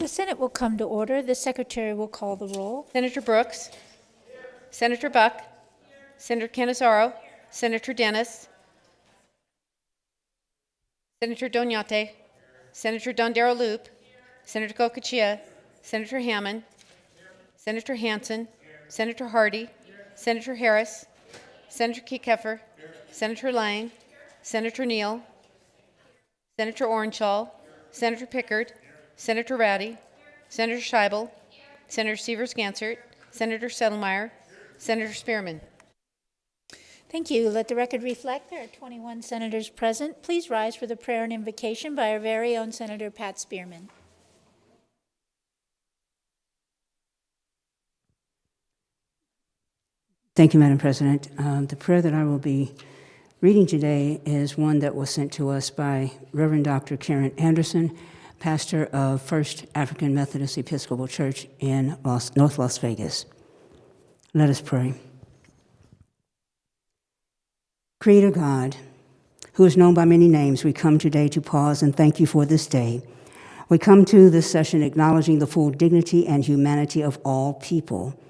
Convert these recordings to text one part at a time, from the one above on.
The Senate will come to order. The Secretary will call the roll. Senator Brooks. Senator Buck. Senator Canizaro. Senator Dennis. Senator Doñate. Senator Dondero Loop. Senator Gokachia. Senator Hammond. Senator Hansen. Senator Hardy. Senator Harris. Senator Kekeffer. Senator Lang. Senator Neal. Senator Orenshaw. Senator Pickard. Senator Rowdy. Senator Scheibel. Senator Severs-Gansert. Senator Settlemeyer. Senator Spearman. Thank you. Let the record reflect there are 21 senators present. Please rise for the prayer and invocation by our very own Senator Pat Spearman. Thank you, Madam President. The prayer that I will be reading today is one that was sent to us by Reverend Dr. Karen Anderson, pastor of First African Methodist Episcopal Church in North Las Vegas. Let us pray. Creator God, who is known by many names, we come today to pause and thank you for this day. We come to this session acknowledging the full dignity and humanity of all people.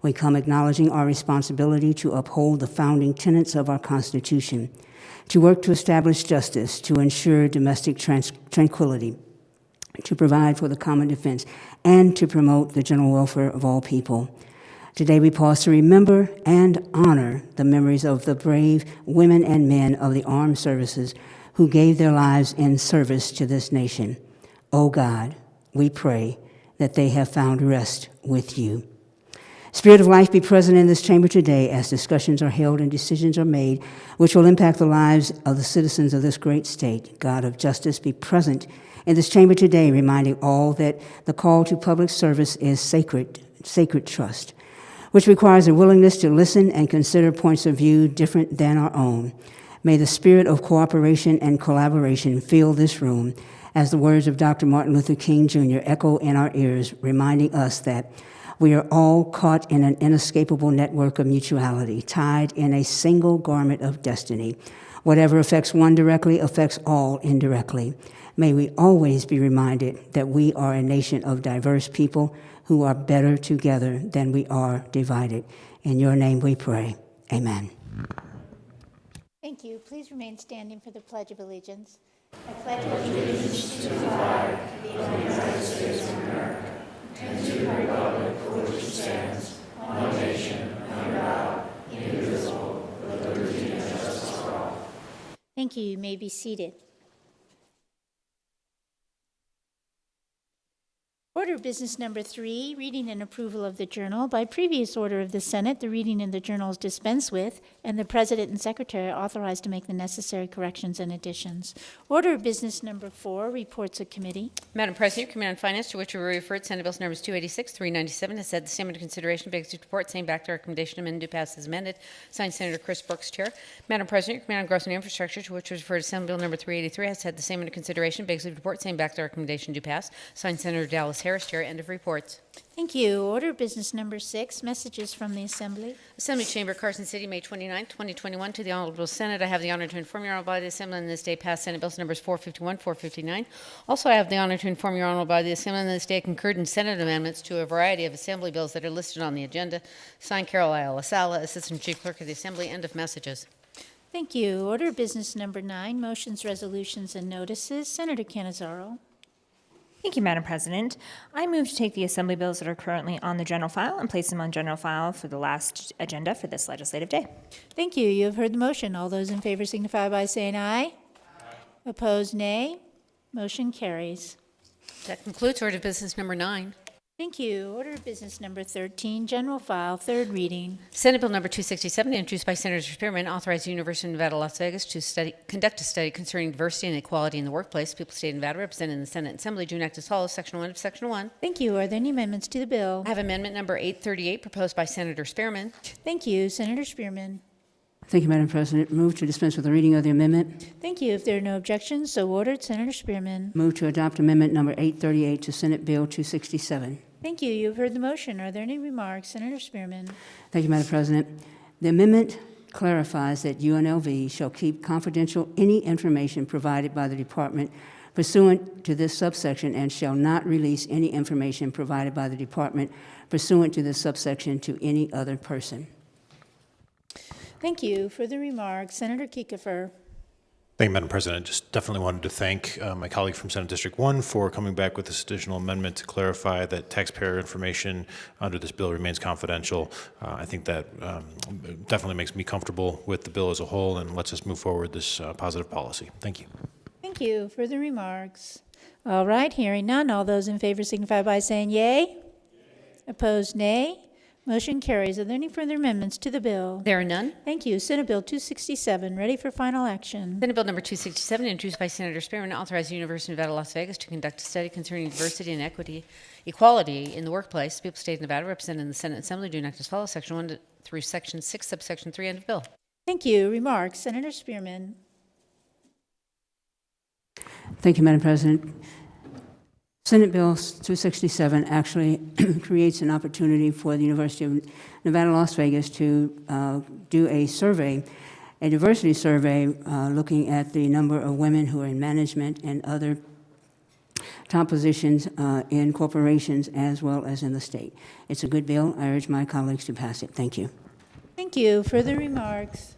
We come acknowledging our responsibility to uphold the founding tenets of our Constitution, to work to establish justice, to ensure domestic tranquility, to provide for the common defense, and to promote the general welfare of all people. Today we pause to remember and honor the memories of the brave women and men of the armed services who gave their lives in service to this nation. O God, we pray that they have found rest with you. Spirit of life, be present in this chamber today as discussions are held and decisions are made which will impact the lives of the citizens of this great state. God of justice, be present in this chamber today, reminding all that the call to public service is sacred trust, which requires a willingness to listen and consider points of view different than our own. May the spirit of cooperation and collaboration fill this room as the words of Dr. Martin Luther King Jr. echo in our ears, reminding us that we are all caught in an inescapable network of mutuality, tied in a single garment of destiny. Whatever affects one directly affects all indirectly. May we always be reminded that we are a nation of diverse people who are better together than we are divided. In your name we pray. Amen. Thank you. Please remain standing for the Pledge of Allegiance. I pledge allegiance to the flag of the United States of America and to the republic for which it stands, one nation, under God, indivisible, with liberty and justice for all. Thank you. You may be seated. Order of business number 3, reading and approval of the journal. By previous order of the Senate, the reading in the journal is dispensed with, and the President and Secretary are authorized to make the necessary corrections and additions. Order of business number 4, reports of committee. Madam President, your Committee on Finance, to which we referred Senate Bills numbers 286, 397, has had the same under consideration. Begs report, same back to recommendation, amended, do pass as amended. Signed, Senator Chris Brooks, Chair. Madam President, your Committee on Growth and Infrastructure, to which was referred Senate Bill number 383, has had the same under consideration. Begs report, same back to recommendation, do pass. Signed, Senator Dallas Harris, Chair. End of reports. Thank you. Order of business number 6, messages from the Assembly. Assembly Chamber, Carson City, May 29, 2021. To the Honorable Senate, I have the honor to inform your Honorable Body, the Assembly on this day passed Senate Bills numbers 451, 459. Also, I have the honor to inform your Honorable Body, the Assembly on this day concurred in Senate amendments to a variety of Assembly bills that are listed on the agenda. Signed, Carol Ayala Sala, Assistant Chief Clerk of the Assembly. End of messages. Thank you. Order of business number 9, motions, resolutions, and notices. Senator Canizaro. Thank you, Madam President. I move to take the Assembly bills that are currently on the general file and place them on general file for the last agenda for this legislative day. Thank you. You have heard the motion. All those in favor signify by saying aye. Opposed, nay. Motion carries. That concludes order of business number 9. Thank you. Order of business number 13, general file, third reading. Senate Bill number 267, introduced by Senator Spearman, authorized the University of Nevada, Las Vegas to conduct a study concerning diversity and equality in the workplace. People of the State of Nevada, represented in the Senate and Assembly, do enact as follows. Section 1 of Section 1. Thank you. Are there any amendments to the bill? I have amendment number 838, proposed by Senator Spearman. Thank you. Senator Spearman. Thank you, Madam President. Move to dispense with the reading of the amendment. Thank you. If there are no objections, so ordered. Senator Spearman. Move to adopt amendment number 838 to Senate Bill 267. Thank you. You have heard the motion. Are there any remarks? Senator Spearman. Thank you, Madam President. The amendment clarifies that UNLV shall keep confidential any information provided by the department pursuant to this subsection and shall not release any information provided by the department pursuant to this subsection to any other person. Thank you. Further remarks, Senator Kiefer. Thank you, Madam President. Just definitely wanted to thank my colleague from Senate District 1 for coming back with this additional amendment to clarify that taxpayer information under this bill remains confidential. I think that definitely makes me comfortable with the bill as a whole and lets us move forward this positive policy. Thank you. Thank you. Further remarks? All right, hearing none. All those in favor signify by saying yay. Opposed, nay. Motion carries. Are there any further amendments to the bill? There are none. Thank you. Senate Bill 267, ready for final action. Senate Bill number 267, introduced by Senator Spearman, authorizing the University of Nevada, Las Vegas to conduct a study concerning diversity and equality in the workplace. People, State of Nevada, represented in the Senate Assembly, do enact as follows: Section 1 through Section 6, subsection 3, end of bill. Thank you. Remarks, Senator Spearman. Thank you, Madam President. Senate Bill 267 actually creates an opportunity for the University of Nevada, Las Vegas to do a survey, a diversity survey, looking at the number of women who are in management and other top positions in corporations as well as in the state. It's a good bill. I urge my colleagues to pass it. Thank you. Thank you. Further remarks?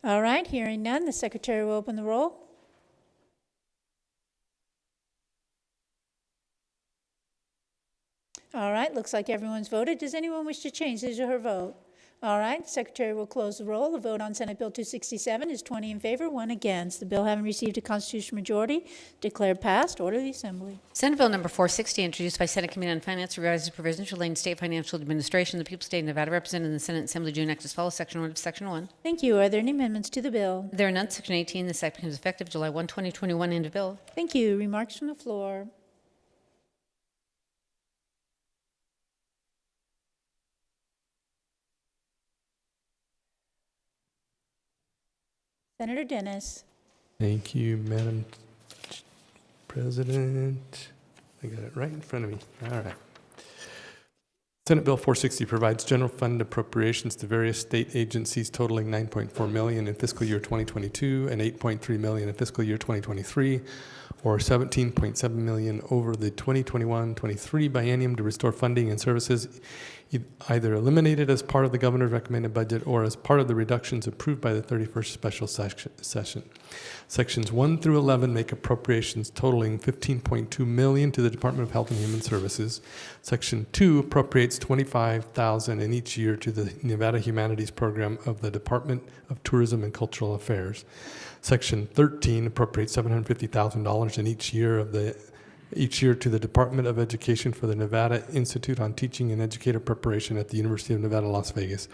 All right, hearing none, the Secretary will open the roll. All right, looks like everyone's voted. Does anyone wish to change his or her vote? All right, Secretary will close the roll. The vote on Senate Bill 267 is 20 in favor, 1 against. The bill having received a constitutional majority, declared passed. Order the Assembly. Senate Bill number 460, introduced by Senate Committee on Finance, revises provisions relating to state financial administration. The people, State of Nevada, represented in the Senate Assembly, do enact as follows: Section 1 of Section 1. Thank you. Are there any amendments to the bill? There are none. Section 18, this act becomes effective July 1, 2021, end of bill. Thank you. Remarks from the floor. Senator Dennis. Thank you, Madam President. I got it right in front of me. All right. Senate Bill 460 provides general fund appropriations to various state agencies totaling $9.4 million in fiscal year 2022 and $8.3 million in fiscal year 2023, or $17.7 million over the 2021-23 biennium to restore funding and services either eliminated as part of the governor's recommended budget or as part of the reductions approved by the 31st special session. Sections 1 through 11 make appropriations totaling $15.2 million to the Department of Health and Human Services. Section 2 appropriates $25,000 in each year to the Nevada Humanities Program of the Department of Tourism and Cultural Affairs. Section 13 appropriates $750,000 in each year to the Department of Education for the Nevada Institute on Teaching and Educator Preparation at the University of Nevada, Las Vegas.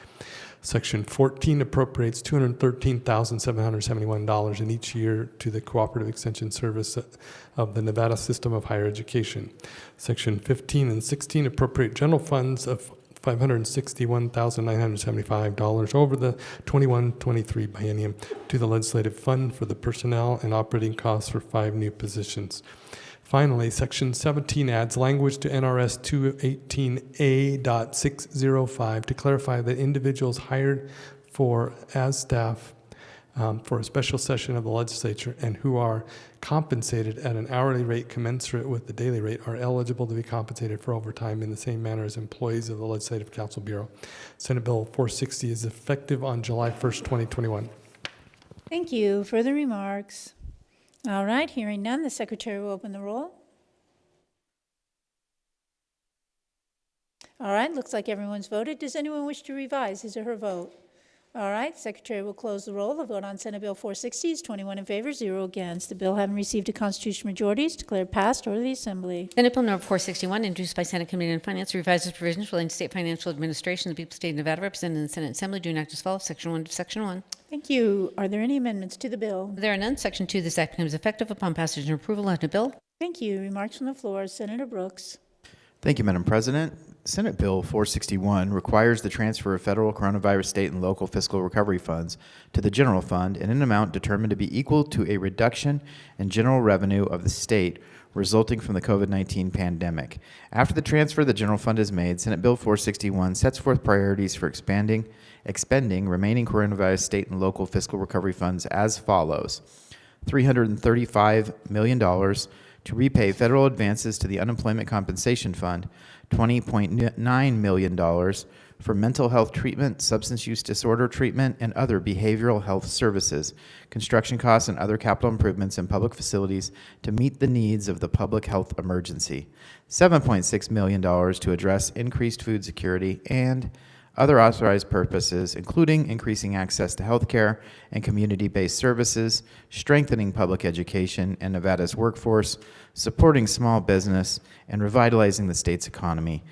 Section 14 appropriates $213,771 in each year to the Cooperative Extension Service of the Nevada System of Higher Education. Section 15 and 16 appropriate general funds of $561,975 over the 21-23 biennium to the legislative fund for the personnel and operating costs for 5 new positions. Finally, Section 17 adds language to NRS 218A.605 to clarify that individuals hired as staff for a special session of the legislature and who are compensated at an hourly rate commensurate with the daily rate are eligible to be compensated for overtime in the same manner as employees of the Legislative Council Bureau. Senate Bill 460 is effective on July 1st, 2021. Thank you. Further remarks? All right, hearing none, the Secretary will open the roll. All right, looks like everyone's voted. Does anyone wish to revise his or her vote? All right, Secretary will close the roll. The vote on Senate Bill 460 is 21 in favor, 0 against. The bill having received a constitutional majority is declared passed. Order the Assembly. Senate Bill number 461, introduced by Senate Committee on Finance, revises provisions relating to state financial administration. The people, State of Nevada, represented in the Senate Assembly, do enact as follows: Section 1 of Section 1. Thank you. Are there any amendments to the bill? There are none. Section 2, this act becomes effective upon passage and approval of the bill. Thank you. Remarks from the floor. Senator Brooks. Thank you, Madam President. Senate Bill 461 requires the transfer of federal coronavirus state and local fiscal recovery funds to the general fund in an amount determined to be equal to a reduction in general revenue of the state resulting from the COVID-19 pandemic. After the transfer of the general fund is made, Senate Bill 461 sets forth priorities for expending remaining coronavirus state and local fiscal recovery funds as follows. $335 million to repay federal advances to the Unemployment Compensation Fund, $20.9 million for mental health treatment, substance use disorder treatment, and other behavioral health services, construction costs, and other capital improvements in public facilities to meet the needs of the public health emergency, $7.6 million to address increased food security, and other authorized purposes, including increasing access to health care and community-based services, strengthening public education and Nevada's workforce, supporting small business, and revitalizing the state's economy,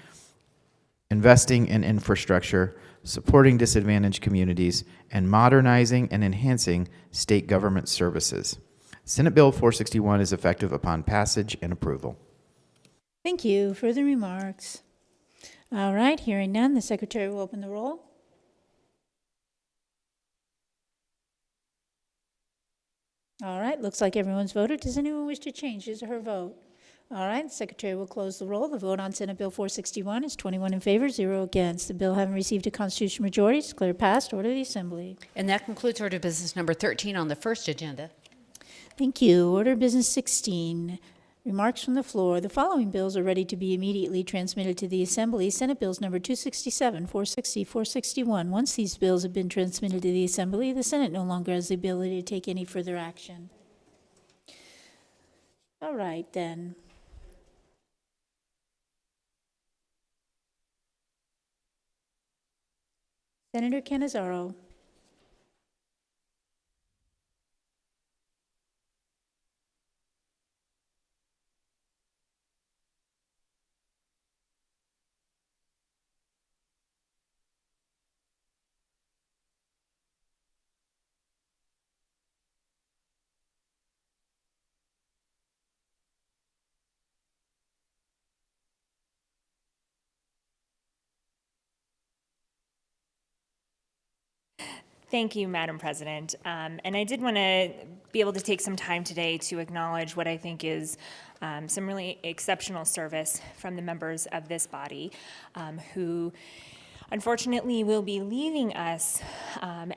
investing in infrastructure, supporting disadvantaged communities, and modernizing and enhancing state government services. Senate Bill 461 is effective upon passage and approval. Thank you. Further remarks? All right, hearing none, the secretary will open the roll. All right, looks like everyone's voted. Does anyone wish to change his or her vote? All right, the secretary will close the roll. The vote on Senate Bill 461 is 21 in favor, 0 against. The bill having received a constitutional majority is declared passed. Order of the Assembly. And that concludes order of business number 13 on the first agenda. Thank you. Order of business 16. Remarks from the floor. The following bills are ready to be immediately transmitted to the Assembly. Senate Bills number 267, 460, 461. Once these bills have been transmitted to the Assembly, the Senate no longer has the ability to take any further action. All right, then. Senator Cannizzaro. Thank you, Madam President. And I did want to be able to take some time today to acknowledge what I think is some really exceptional service from the members of this body who unfortunately will be leaving us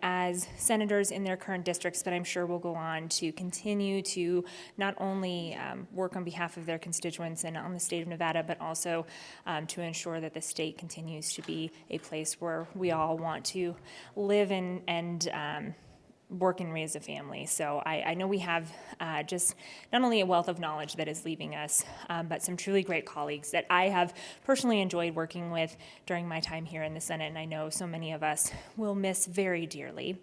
as senators in their current districts, but I'm sure will go on to continue to not only work on behalf of their constituents and on the state of Nevada, but also to ensure that the state continues to be a place where we all want to live and work and raise a family. So I know we have just not only a wealth of knowledge that is leaving us, but some truly great colleagues that I have personally enjoyed working with during my time here in the Senate, and I know so many of us will miss very dearly.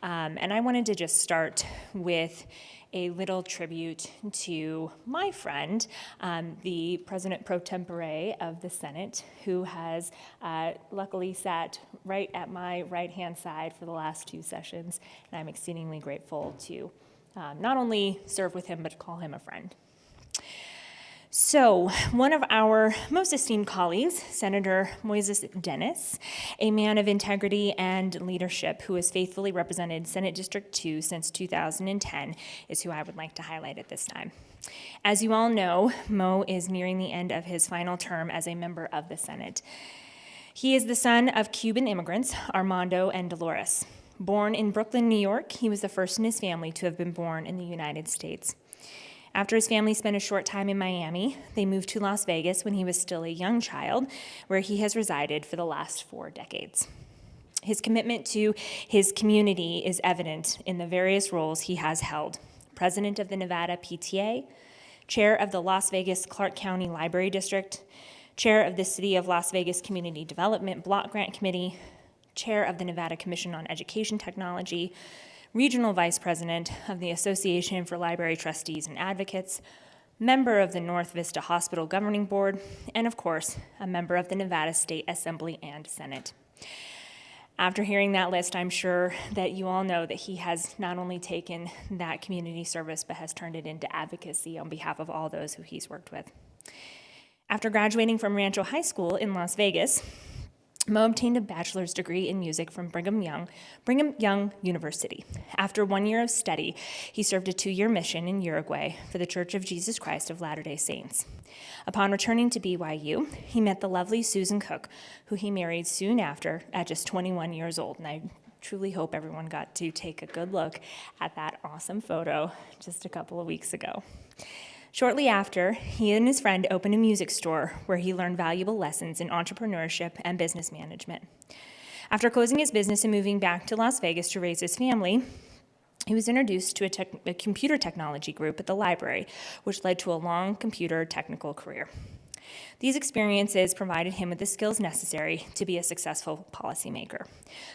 And I wanted to just start with a little tribute to my friend, the President pro tempore of the Senate, who has luckily sat right at my right-hand side for the last 2 sessions, and I'm exceedingly grateful to not only serve with him, but to call him a friend. So, one of our most esteemed colleagues, Senator Moises Dennis, a man of integrity and leadership who has faithfully represented Senate District 2 since 2010, is who I would like to highlight at this time. As you all know, Mo is nearing the end of his final term as a member of the Senate. He is the son of Cuban immigrants, Armando and Dolores. Born in Brooklyn, New York, he was the first in his family to have been born in the United States. After his family spent a short time in Miami, they moved to Las Vegas when he was still a young child, where he has resided for the last 4 decades. His commitment to his community is evident in the various roles he has held: president of the Nevada PTA, chair of the Las Vegas Clark County Library District, chair of the City of Las Vegas Community Development Block Grant Committee, chair of the Nevada Commission on Education Technology, regional vice president of the Association for Library Trustees and Advocates, member of the North Vista Hospital Governing Board, and of course, a member of the Nevada State Assembly and Senate. After hearing that list, I'm sure that you all know that he has not only taken that community service, but has turned it into advocacy on behalf of all those who he's worked with. After graduating from Rancho High School in Las Vegas, Mo obtained a bachelor's degree in music from Brigham Young University. After 1 year of study, he served a 2-year mission in Uruguay for the Church of Jesus Christ of Latter-day Saints. Upon returning to BYU, he met the lovely Susan Cook, who he married soon after at just 21 years old. And I truly hope everyone got to take a good look at that awesome photo just a couple of weeks ago. Shortly after, he and his friend opened a music store where he learned valuable lessons in entrepreneurship and business management. After closing his business and moving back to Las Vegas to raise his family, he was introduced to a computer technology group at the library, which led to a long computer technical career. These experiences provided him with the skills necessary to be a successful policymaker.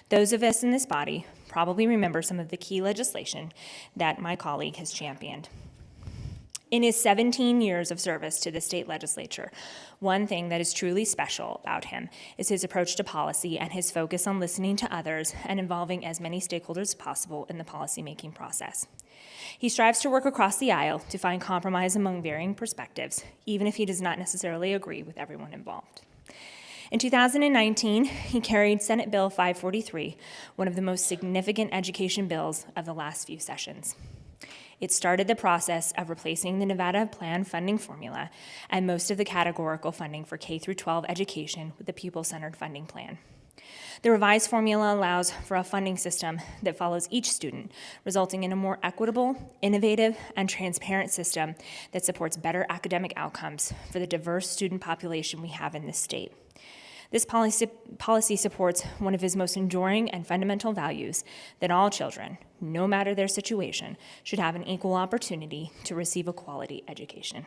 Those of us in this body probably remember some of the key legislation that my colleague has championed. In his 17 years of service to the state legislature, one thing that is truly special about him is his approach to policy and his focus on listening to others and involving as many stakeholders as possible in the policymaking process. He strives to work across the aisle to find compromise among varying perspectives, even if he does not necessarily agree with everyone involved. In 2019, he carried Senate Bill 543, one of the most significant education bills of the last few sessions. It started the process of replacing the Nevada Plan funding formula and most of the categorical funding for K-12 education with the pupil-centered funding plan. The revised formula allows for a funding system that follows each student, resulting in a more equitable, innovative, and transparent system that supports better academic outcomes for the diverse student population we have in this state. This policy supports one of his most enduring and fundamental values, that all children, no matter their situation, should have an equal opportunity to receive a quality education.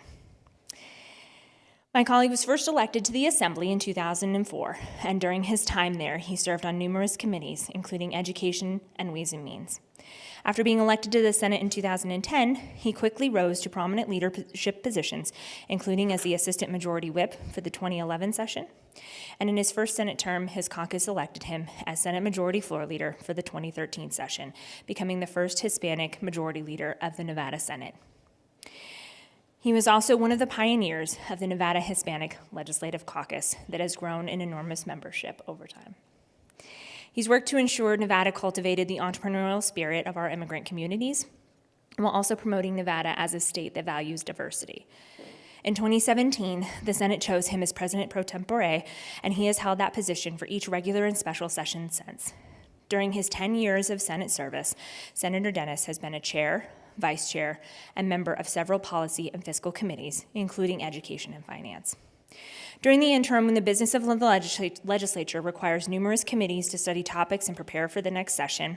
My colleague was first elected to the Assembly in 2004, and during his time there, he served on numerous committees, including Education and Ways and Means. After being elected to the Senate in 2010, he quickly rose to prominent leadership positions, including as the Assistant Majority Whip for the 2011 session. And in his first Senate term, his caucus elected him as Senate Majority Floor Leader for the 2013 session, becoming the first Hispanic Majority Leader of the Nevada Senate. He was also one of the pioneers of the Nevada Hispanic Legislative Caucus that has grown in enormous membership over time. He's worked to ensure Nevada cultivated the entrepreneurial spirit of our immigrant communities, while also promoting Nevada as a state that values diversity. In 2017, the Senate chose him as President pro tempore, and he has held that position for each regular and special session since. During his 10 years of Senate service, Senator Dennis has been a chair, vice chair, and member of several policy and fiscal committees, including education and finance. During the interim, when the business of the legislature requires numerous committees to study topics and prepare for the next session,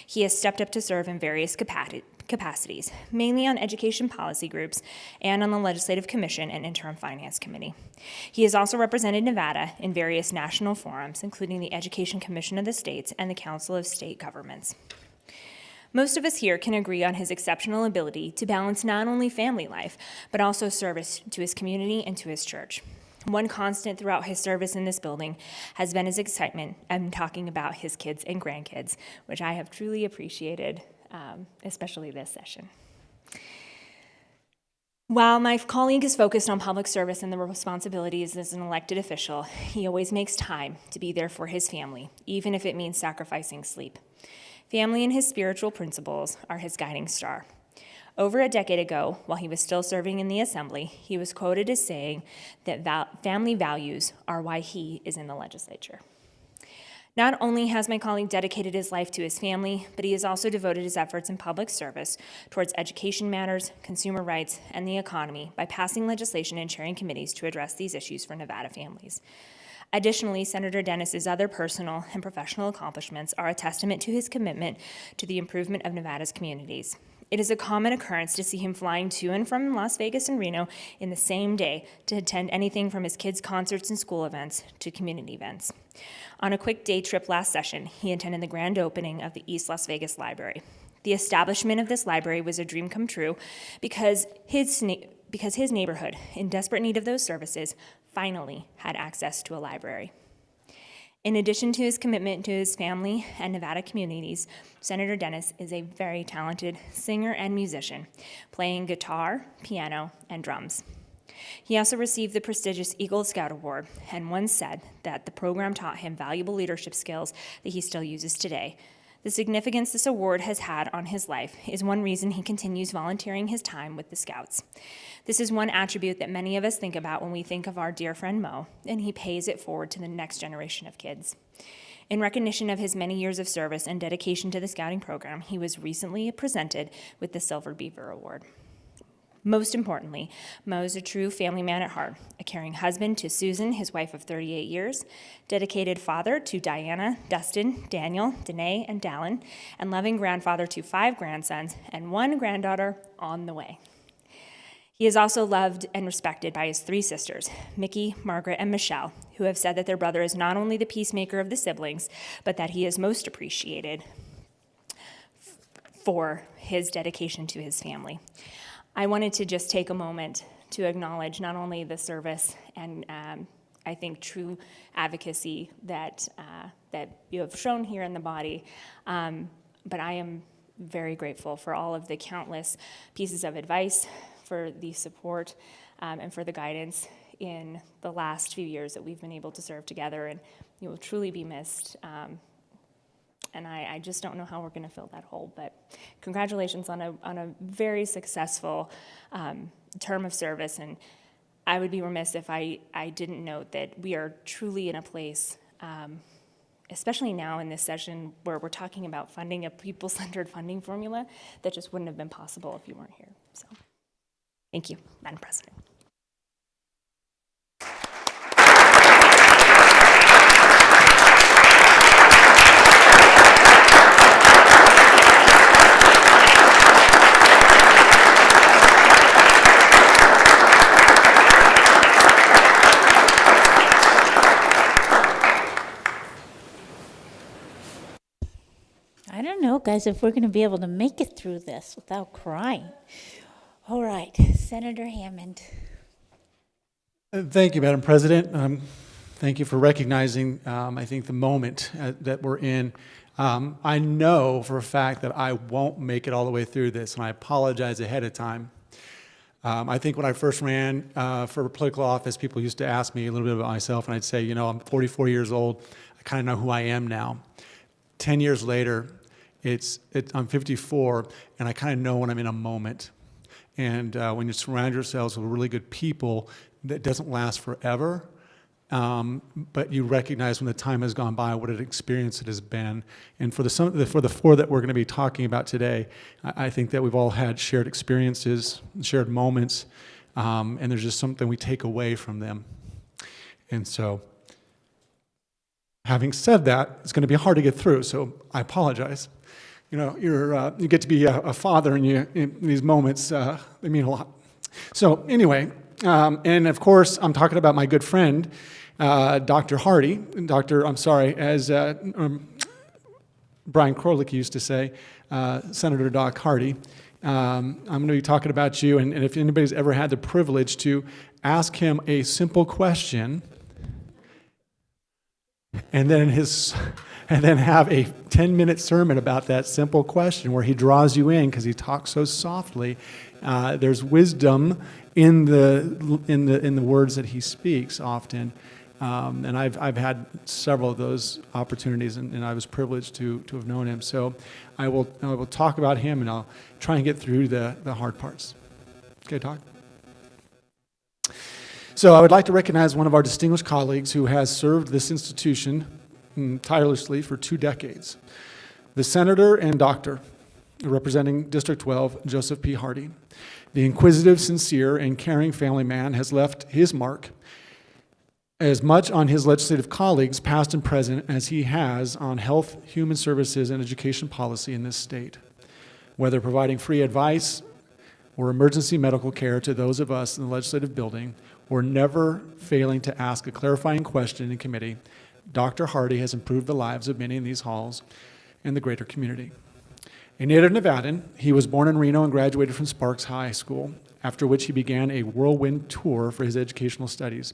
he has stepped up to serve in various capacities, mainly on education policy groups and on the Legislative Commission and Interim Finance Committee. He has also represented Nevada in various national forums, including the Education Commission of the States and the Council of State Governments. Most of us here can agree on his exceptional ability to balance not only family life, but also service to his community and to his church. One constant throughout his service in this building has been his excitement and talking about his kids and grandkids, which I have truly appreciated, especially this session. While my colleague is focused on public service and the responsibilities as an elected official, he always makes time to be there for his family, even if it means sacrificing sleep. Family and his spiritual principles are his guiding star. Over a decade ago, while he was still serving in the Assembly, he was quoted as saying that family values are why he is in the legislature. Not only has my colleague dedicated his life to his family, but he has also devoted his efforts in public service towards education matters, consumer rights, and the economy by passing legislation and chairing committees to address these issues for Nevada families. Additionally, Senator Dennis's other personal and professional accomplishments are a testament to his commitment to the improvement of Nevada's communities. It is a common occurrence to see him flying to and from Las Vegas and Reno in the same day to attend anything from his kids' concerts and school events to community events. On a quick day trip last session, he attended the grand opening of the East Las Vegas Library. The establishment of this library was a dream come true because his neighborhood, in desperate need of those services, finally had access to a library. In addition to his commitment to his family and Nevada communities, Senator Dennis is a very talented singer and musician, playing guitar, piano, and drums. He also received the prestigious Eagle Scout Award and once said that the program taught him valuable leadership skills that he still uses today. The significance this award has had on his life is one reason he continues volunteering his time with the Scouts. This is one attribute that many of us think about when we think of our dear friend Mo, and he pays it forward to the next generation of kids. In recognition of his many years of service and dedication to the Scouting program, he was recently presented with the Silver Beaver Award. Most importantly, Mo is a true family man at heart, a caring husband to Susan, his wife of 38 years, dedicated father to Diana, Dustin, Daniel, Danae, and Dallin, and loving grandfather to 5 grandsons and 1 granddaughter on the way. He is also loved and respected by his 3 sisters, Mickey, Margaret, and Michelle, who have said that their brother is not only the peacemaker of the siblings, but that he is most appreciated for his dedication to his family. I wanted to just take a moment to acknowledge not only the service and I think true advocacy that you have shown here in the body, but I am very grateful for all of the countless pieces of advice, for the support, and for the guidance in the last few years that we've been able to serve together, and you will truly be missed. And I just don't know how we're going to fill that hole. But congratulations on a very successful term of service. And I would be remiss if I didn't note that we are truly in a place, especially now in this session where we're talking about funding a people-centered funding formula, that just wouldn't have been possible if you weren't here. So thank you, Madam President. I don't know, guys, if we're going to be able to make it through this without crying. All right, Senator Hammond. Thank you, Madam President. Thank you for recognizing, I think, the moment that we're in. I know for a fact that I won't make it all the way through this, and I apologize ahead of time. I think when I first ran for political office, people used to ask me a little bit about myself, and I'd say, you know, I'm 44 years old. I kind of know who I am now. 10 years later, I'm 54, and I kind of know when I'm in a moment. And when you surround yourselves with really good people, that doesn't last forever, but you recognize when the time has gone by what an experience it has been. And for the 4 that we're going to be talking about today, I think that we've all had shared experiences, shared moments, and there's just something we take away from them. And so, having said that, it's going to be hard to get through, so I apologize. You know, you get to be a father, and in these moments, they mean a lot. So anyway, and of course, I'm talking about my good friend, Dr. Hardy. As Brian Krolik used to say, Senator Doc Hardy. I'm going to be talking about you, and if anybody's ever had the privilege to ask him a simple question, and then have a 10-minute sermon about that simple question where he draws you in because he talks so softly. There's wisdom in the words that he speaks often, and I've had several of those opportunities, and I was privileged to have known him. So I will talk about him, and I'll try and get through the hard parts. Okay, Doc? So I would like to recognize one of our distinguished colleagues who has served this institution tirelessly for 2 decades. The senator and doctor representing District 12, Joseph P. Hardy. The inquisitive, sincere, and caring family man has left his mark as much on his legislative colleagues, past and present, as he has on health, human services, and education policy in this state. Whether providing free advice or emergency medical care to those of us in the legislative building, or never failing to ask a clarifying question in committee, Dr. Hardy has improved the lives of many in these halls and the greater community. A native Nevadan, he was born in Reno and graduated from Sparks High School, after which he began a whirlwind tour for his educational studies.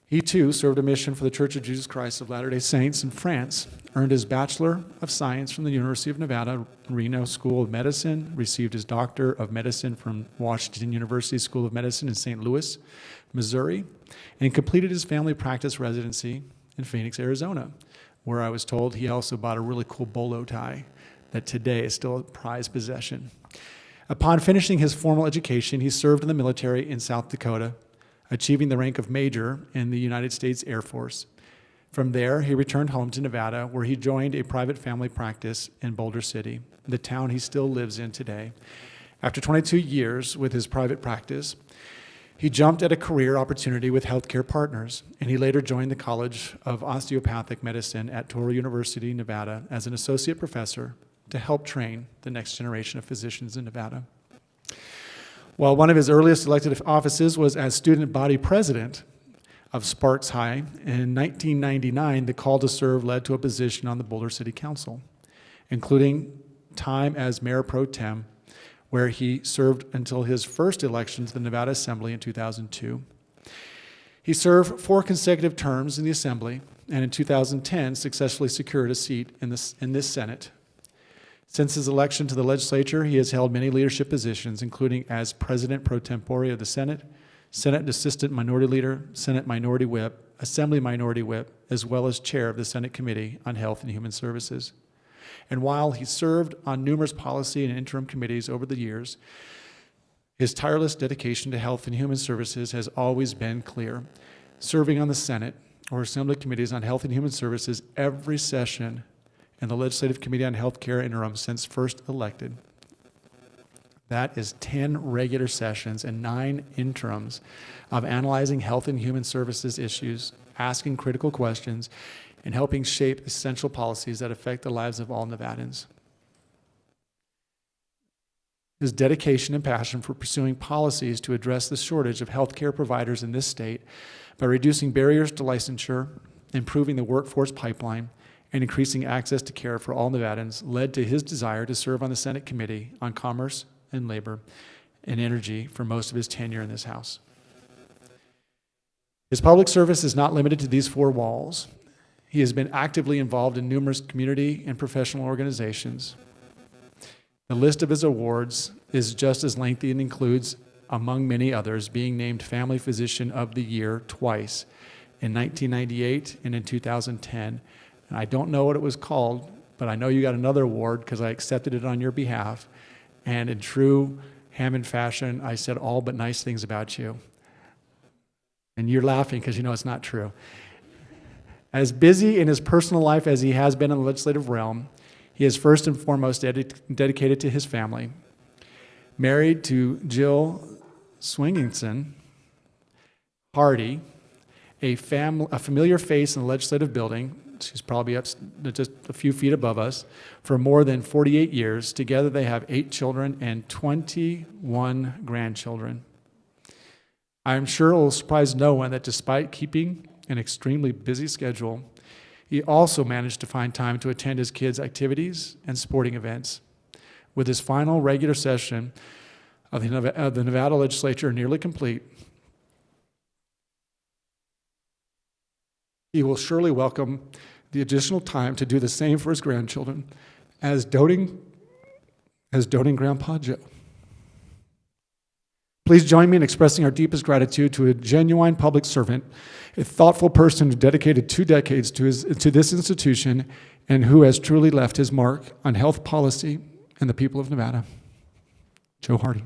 He too served a mission for the Church of Jesus Christ of Latter-day Saints in France, earned his Bachelor of Science from the University of Nevada, Reno School of Medicine, received his Doctor of Medicine from Washington University School of Medicine in St. Louis, Missouri, and completed his family practice residency in Phoenix, Arizona, where I was told he also bought a really cool bolo tie that today is still a prized possession. Upon finishing his formal education, he served in the military in South Dakota, achieving the rank of major in the United States Air Force. From there, he returned home to Nevada, where he joined a private family practice in Boulder City, the town he still lives in today. After 22 years with his private practice, he jumped at a career opportunity with Healthcare Partners, and he later joined the College of Osteopathic Medicine at Touro University, Nevada, as an associate professor to help train the next generation of physicians in Nevada. While one of his earliest elected offices was as student body president of Sparks High, in 1999, the call to serve led to a position on the Boulder City Council, including time as mayor pro tem, where he served until his first election to the Nevada Assembly in 2002. He served 4 consecutive terms in the Assembly, and in 2010 successfully secured a seat in this Senate. Since his election to the legislature, he has held many leadership positions, including as President pro tempore of the Senate, Senate Assistant Minority Leader, Senate Minority Whip, Assembly Minority Whip, as well as Chair of the Senate Committee on Health and Human Services. And while he served on numerous policy and interim committees over the years, his tireless dedication to health and human services has always been clear. Serving on the Senate or Assembly committees on health and human services every session and the Legislative Committee on Health Care interim since first elected. That is 10 regular sessions and 9 interims of analyzing health and human services issues, asking critical questions, and helping shape essential policies that affect the lives of all Nevadans. His dedication and passion for pursuing policies to address the shortage of healthcare providers in this state by reducing barriers to licensure, improving the workforce pipeline, and increasing access to care for all Nevadans led to his desire to serve on the Senate Committee on Commerce and Labor and Energy for most of his tenure in this House. His public service is not limited to these 4 walls. He has been actively involved in numerous community and professional organizations. The list of his awards is just as lengthy and includes, among many others, being named Family Physician of the Year twice, in 1998 and in 2010. And I don't know what it was called, but I know you got another award because I accepted it on your behalf. And in true Hammond fashion, I said all but nice things about you. And you're laughing because you know it's not true. As busy in his personal life as he has been in the legislative realm, he is first and foremost dedicated to his family. Married to Jill Swingingson Hardy, a familiar face in the legislative building. She's probably up just a few feet above us, for more than 48 years. Together they have 8 children and 21 grandchildren. I'm sure it will surprise no one that despite keeping an extremely busy schedule, he also managed to find time to attend his kids' activities and sporting events. With his final regular session of the Nevada Legislature nearly complete, he will surely welcome the additional time to do the same for his grandchildren as doting Grandpa Joe. Please join me in expressing our deepest gratitude to a genuine public servant, a thoughtful person who dedicated 2 decades to this institution and who has truly left his mark on health policy and the people of Nevada. Joe Hardy.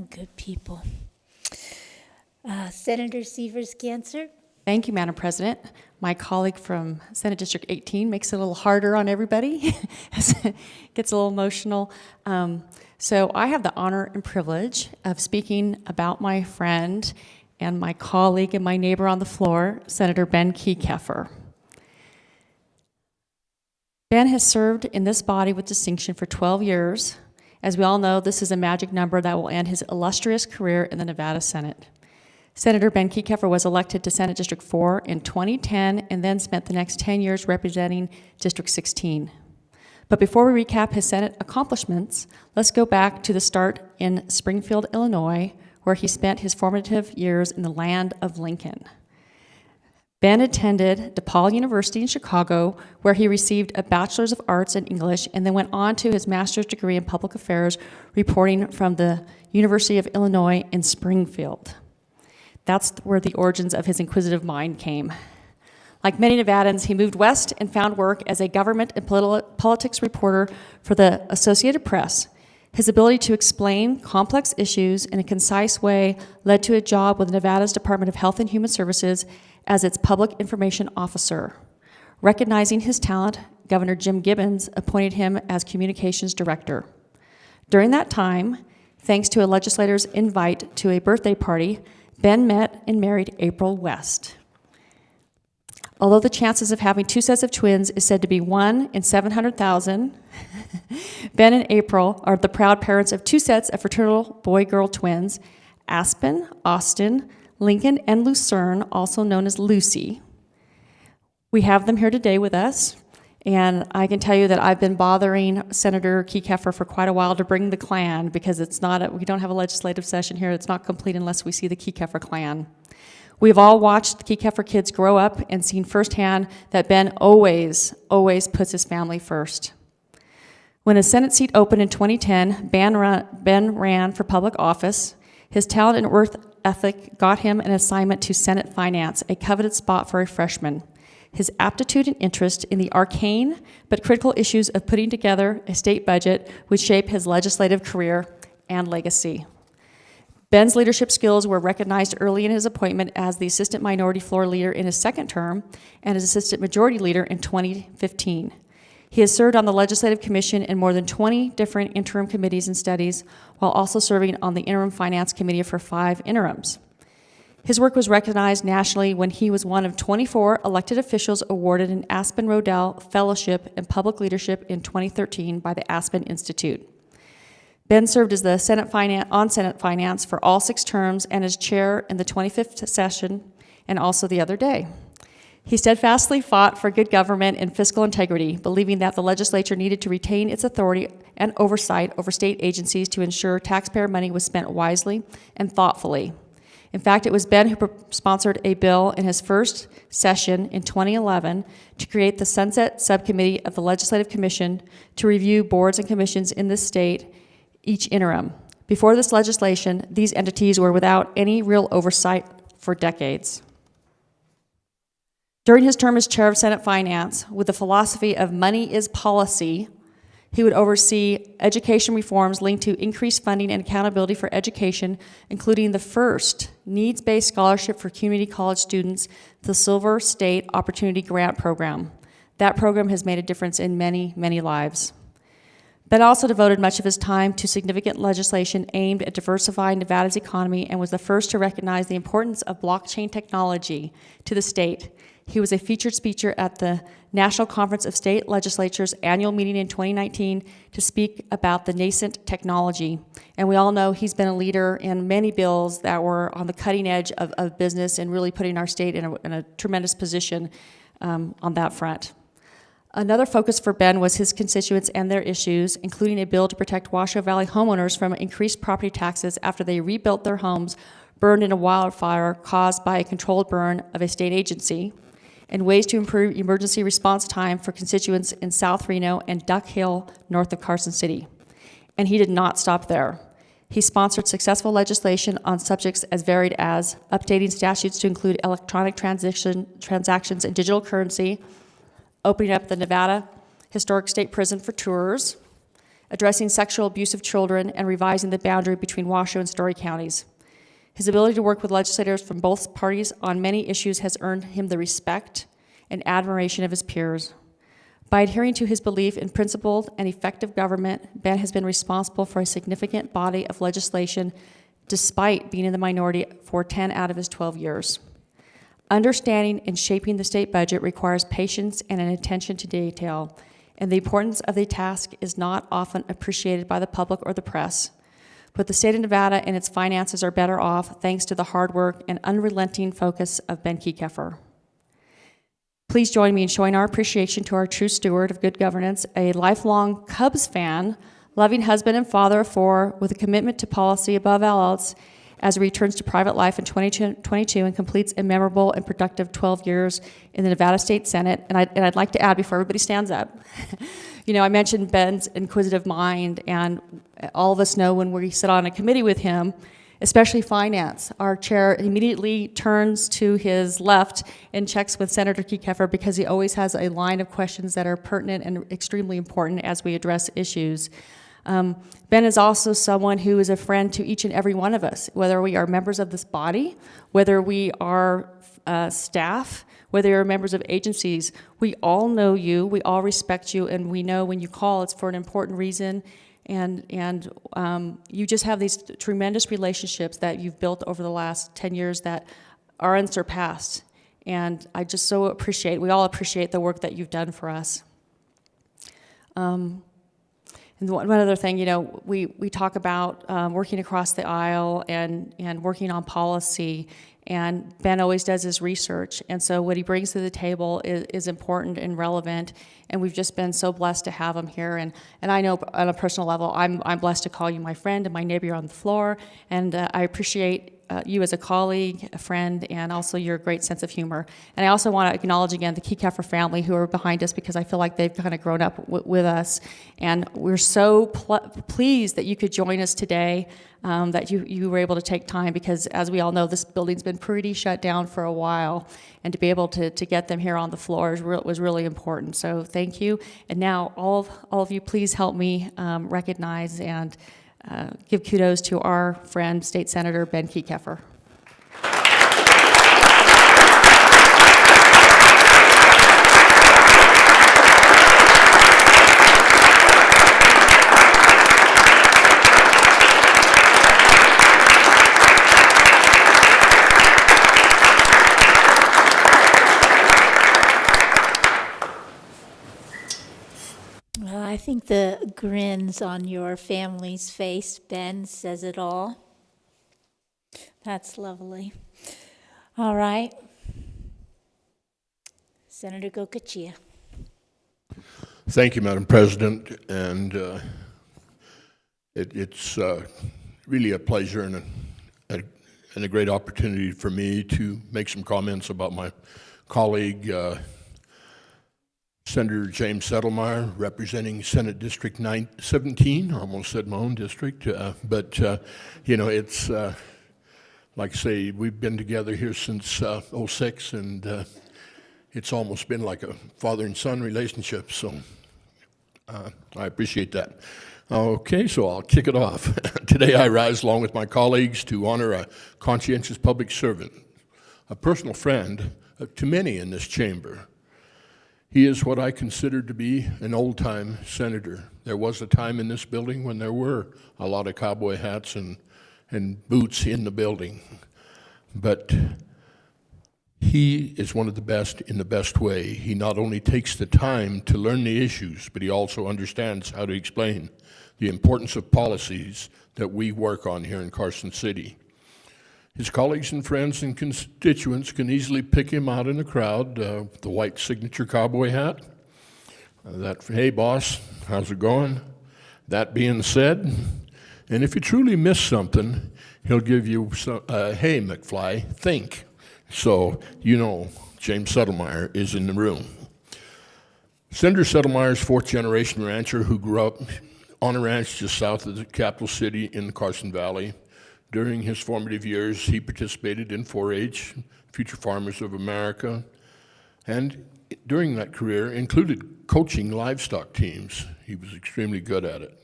Good people. Senator Severs Ganser. Thank you, Madam President. My colleague from Senate District 18 makes it a little harder on everybody. Gets a little emotional. So I have the honor and privilege of speaking about my friend and my colleague and my neighbor on the floor, Senator Ben Kekeffer. Ben has served in this body with distinction for 12 years. As we all know, this is a magic number that will end his illustrious career in the Nevada Senate. Senator Ben Kekeffer was elected to Senate District 4 in 2010 and then spent the next 10 years representing District 16. But before we recap his Senate accomplishments, let's go back to the start in Springfield, Illinois, where he spent his formative years in the land of Lincoln. Ben attended DePaul University in Chicago, where he received a Bachelor's of Arts in English and then went on to his master's degree in public affairs, reporting from the University of Illinois in Springfield. That's where the origins of his inquisitive mind came. Like many Nevadans, he moved west and found work as a government and politics reporter for the Associated Press. His ability to explain complex issues in a concise way led to a job with Nevada's Department of Health and Human Services as its public information officer. Recognizing his talent, Governor Jim Gibbons appointed him as communications director. During that time, thanks to a legislator's invite to a birthday party, Ben met and married April West. Although the chances of having two sets of twins is said to be 1 in 700,000, Ben and April are the proud parents of two sets of fraternal boy-girl twins, Aspen, Austin, Lincoln, and Lucerne, also known as Lucy. We have them here today with us, and I can tell you that I've been bothering Senator Keffer for quite a while to bring the clan, because we don't have a legislative session here. It's not complete unless we see the Keffer clan. We've all watched the Keffer kids grow up and seen firsthand that Ben always puts his family first. When a Senate seat opened in 2010, Ben ran for public office. His talent and work ethic got him an assignment to Senate Finance, a coveted spot for a freshman. His aptitude and interest in the arcane but critical issues of putting together a state budget would shape his legislative career and legacy. Ben's leadership skills were recognized early in his appointment as the Assistant Minority Floor Leader in his second term and as Assistant Majority Leader in 2015. He has served on the Legislative Commission in more than 20 different interim committees and studies, while also serving on the Interim Finance Committee for 5 interims. His work was recognized nationally when he was one of 24 elected officials awarded an Aspen Rodell Fellowship in Public Leadership in 2013 by the Aspen Institute. Ben served as the Senate Finance for all 6 terms and as chair in the 25th session and also the other day. He steadfastly fought for good government and fiscal integrity, believing that the legislature needed to retain its authority and oversight over state agencies to ensure taxpayer money was spent wisely and thoughtfully. In fact, it was Ben who sponsored a bill in his first session in 2011 to create the Sunset Subcommittee of the Legislative Commission to review boards and commissions in the state each interim. Before this legislation, these entities were without any real oversight for decades. During his term as chair of Senate Finance, with the philosophy of money is policy, he would oversee education reforms linked to increased funding and accountability for education, including the first needs-based scholarship for community college students, the Silver State Opportunity Grant Program. That program has made a difference in many, many lives. Ben also devoted much of his time to significant legislation aimed at diversifying Nevada's economy and was the first to recognize the importance of blockchain technology to the state. He was a featured speaker at the National Conference of State Legislatures annual meeting in 2019 to speak about the nascent technology. And we all know he's been a leader in many bills that were on the cutting edge of business and really putting our state in a tremendous position on that front. Another focus for Ben was his constituents and their issues, including a bill to protect Washoe Valley homeowners from increased property taxes after they rebuilt their homes burned in a wildfire caused by a controlled burn of a state agency, and ways to improve emergency response time for constituents in South Reno and Duck Hill, north of Carson City. And he did not stop there. He sponsored successful legislation on subjects as varied as updating statutes to include electronic transactions and digital currency, opening up the Nevada Historic State Prison for tours, addressing sexual abuse of children, and revising the boundary between Washoe and Story counties. His ability to work with legislators from both parties on many issues has earned him the respect and admiration of his peers. By adhering to his belief in principled and effective government, Ben has been responsible for a significant body of legislation despite being in the minority for 10 out of his 12 years. Understanding and shaping the state budget requires patience and an attention to detail, and the importance of the task is not often appreciated by the public or the press. But the state of Nevada and its finances are better off thanks to the hard work and unrelenting focus of Ben Keffer. Please join me in showing our appreciation to our true steward of good governance, a lifelong Cubs fan, loving husband and father of 4, with a commitment to policy above all else, as he returns to private life in 2022 and completes a memorable and productive 12 years in the Nevada State Senate. And I'd like to add, before everybody stands up, you know, I mentioned Ben's inquisitive mind, and all of us know when we sit on a committee with him, especially finance, our chair immediately turns to his left and checks with Senator Keffer because he always has a line of questions that are pertinent and extremely important as we address issues. Ben is also someone who is a friend to each and every one of us, whether we are members of this body, whether we are staff, whether you're members of agencies. We all know you, we all respect you, and we know when you call, it's for an important reason. And you just have these tremendous relationships that you've built over the last 10 years that are unsurpassed. And I just so appreciate, we all appreciate the work that you've done for us. And one other thing, you know, we talk about working across the aisle and working on policy, and Ben always does his research, and so what he brings to the table is important and relevant, and we've just been so blessed to have him here. And I know on a personal level, I'm blessed to call you my friend and my neighbor on the floor, and I appreciate you as a colleague, a friend, and also your great sense of humor. And I also want to acknowledge again the Keffer family who are behind us, because I feel like they've kind of grown up with us. And we're so pleased that you could join us today, that you were able to take time, because as we all know, this building's been pretty shut down for a while. And to be able to get them here on the floor was really important. So thank you. And now all of you, please help me recognize and give kudos to our friend, State Senator Ben Keffer. I think the grins on your family's face, Ben, says it all. That's lovely. All right. Senator Gokachia. Thank you, Madam President, and it's really a pleasure and a great opportunity for me to make some comments about my colleague, Senator James Settlemeyer, representing Senate District 17. I almost said my own district, but you know, it's like I say, we've been together here since '06, and it's almost been like a father and son relationship. So I appreciate that. Okay, so I'll kick it off. Today I rise along with my colleagues to honor a conscientious public servant, a personal friend to many in this chamber. He is what I consider to be an old-time senator. There was a time in this building when there were a lot of cowboy hats and boots in the building. But he is one of the best in the best way. He not only takes the time to learn the issues, but he also understands how to explain the importance of policies that we work on here in Carson City. His colleagues and friends and constituents can easily pick him out in the crowd, the white signature cowboy hat, hey boss, how's it going? That being said, and if you truly miss something, he'll give you some, hey McFly, think. So you know James Settlemeyer is in the room. Senator Settlemeyer's fourth-generation rancher who grew up on a ranch just south of the capital city in the Carson Valley. During his formative years, he participated in 4-H, Future Farmers of America, and during that career included coaching livestock teams. He was extremely good at it.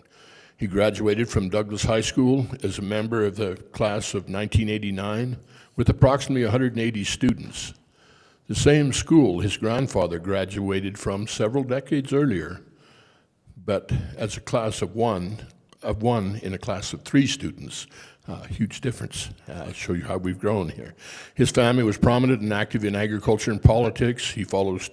He graduated from Douglas High School as a member of the class of 1989 with approximately 180 students. The same school his grandfather graduated from several decades earlier, but as a class of one in a class of 3 students. Huge difference. I'll show you how we've grown here. His family was prominent and active in agriculture and politics. He follows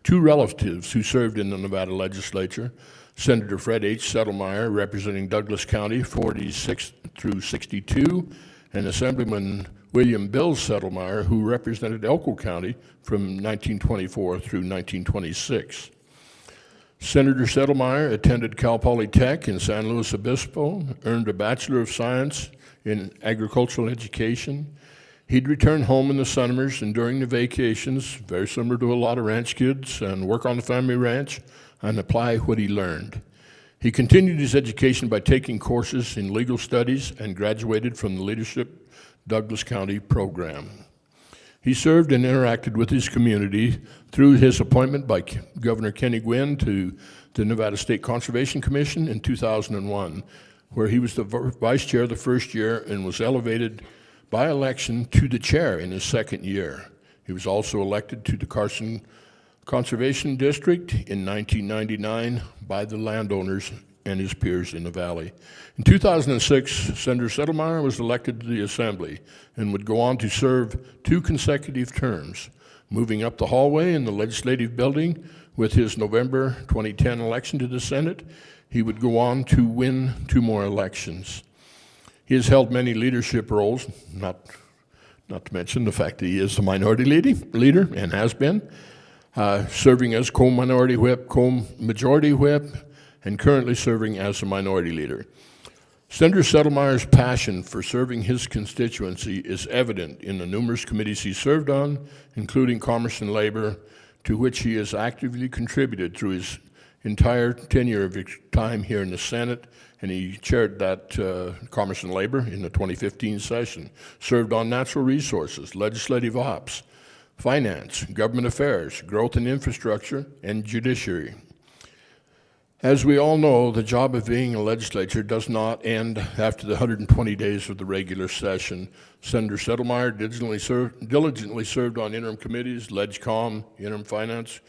2 relatives who served in the Nevada Legislature, Senator Fred H. Settlemeyer, representing Douglas County 46 through 62, and Assemblyman William Bill Settlemeyer, who represented Elko County from 1924 through 1926. Senator Settlemeyer attended Cal Poly Tech in San Luis Obispo, earned a Bachelor of Science in agricultural education. He'd return home in the summers and during the vacations, very similar to a lot of ranch kids, and work on the family ranch and apply what he learned. He continued his education by taking courses in legal studies and graduated from the Leadership Douglas County program. He served and interacted with his community through his appointment by Governor Kenny Gwynn to the Nevada State Conservation Commission in 2001, where he was the vice chair the first year and was elevated by election to the chair in his second year. He was also elected to the Carson Conservation District in 1999 by the landowners and his peers in the valley. In 2006, Senator Settlemeyer was elected to the Assembly and would go on to serve 2 consecutive terms, moving up the hallway in the Legislative Building with his November 2010 election to the Senate. He would go on to win 2 more elections. He has held many leadership roles, not to mention the fact that he is a minority leader and has been, serving as co-minority whip, co-majority whip, and currently serving as a minority leader. Senator Settlemeyer's passion for serving his constituency is evident in the numerous committees he served on, including Commerce and Labor, to which he has actively contributed through his entire tenure of time here in the Senate, and he chaired that Commerce and Labor in the 2015 session, served on natural resources, legislative ops, finance, government affairs, growth and infrastructure, and judiciary. As we all know, the job of being a legislature does not end after the 120 days of the regular session. Senator Settlemeyer diligently served on interim committees, LegCom, Interim Finance,